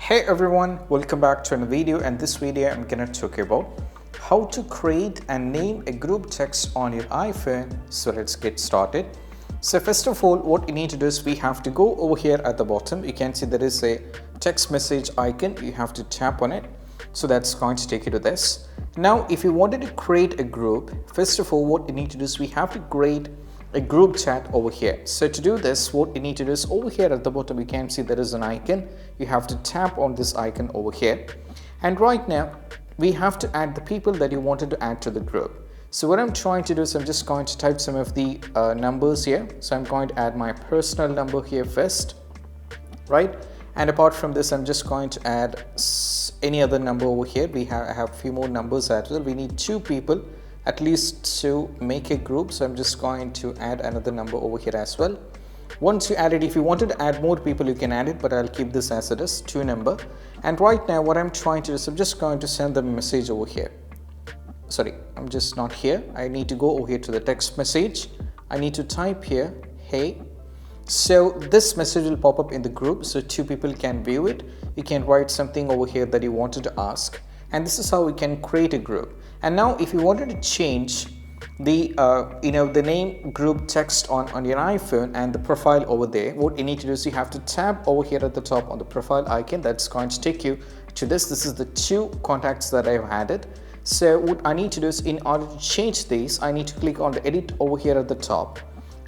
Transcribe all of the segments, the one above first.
Hey everyone, welcome back to another video, and this video I'm gonna talk about how to create and name a group text on your iPhone. So let's get started. So first of all, what you need to do is we have to go over here at the bottom. You can see there is a text message icon. You have to tap on it. So that's going to take you to this. Now if you wanted to create a group, first of all what you need to do is we have to create a group chat over here. So to do this, what you need to do is over here at the bottom you can see there is an icon. You have to tap on this icon over here, and right now we have to add the people that you wanted to add to the group. So what I'm trying to do is I'm just going to type some of the numbers here. So I'm going to add my personal number here first, right? And apart from this, I'm just going to add any other number over here. I have a few more numbers as well. We need two people at least to make a group, so I'm just going to add another number over here as well. Once you add it, if you wanted to add more people you can add it, but I'll keep this as it is, 2 number. And right now what I'm trying to do is I'm just going to send them a message over here. Sorry, I'm just not here. I need to go over here to the text message. I need to type here, hey. So this message will pop up in the group, so 2 people can view it. You can write something over here that you wanted to ask, and this is how we can create a group. And now if you wanted to change the the name group text on your iPhone and the profile over there, what you need to do is you have to tap over here at the top on the profile icon. That's going to take you to this is the 2 contacts that I've added. So what I need to do is, in order to change these, I need to click on the edit over here at the top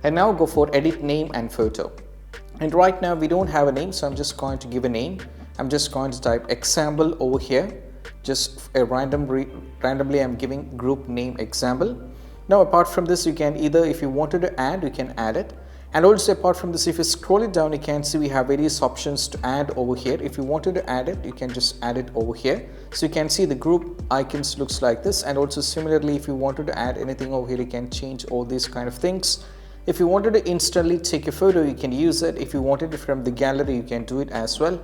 and now go for edit name and photo. And right now we don't have a name, so I'm just going to give a name. I'm just going to type example over here. Just a randomly I'm giving group name example. Now apart from this, you can either, if you wanted to add, you can add it. And also apart from this, if you scroll it down, you can see we have various options to add over here. If you wanted to add it, you can just add it over here. So you can see the group icons looks like this. And also similarly, if you wanted to add anything over here, you can change all these kind of things. If you wanted to instantly take a photo, you can use it. If you wanted it from the gallery, you can do it as well.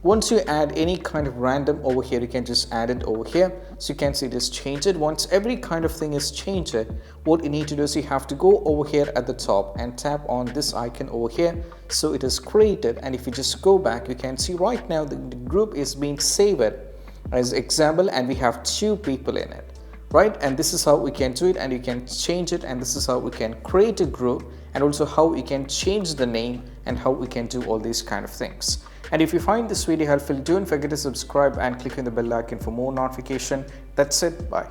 Once you add any kind of random over here, you can just add it over here. So you can see this change it. Once every kind of thing is changed, what you need to do is you have to go over here at the top and tap on this icon over here. So it is created, and if you just go back, you can see right now the group is being saved as example, and we have 2 people in it, right? And this is how we can do it, and you can change it, and this is how we can create a group, and also how we can change the name and how we can do all these kind of things. And if you find this video helpful, don't forget to subscribe and click on the bell icon for more notification. That's it. Bye.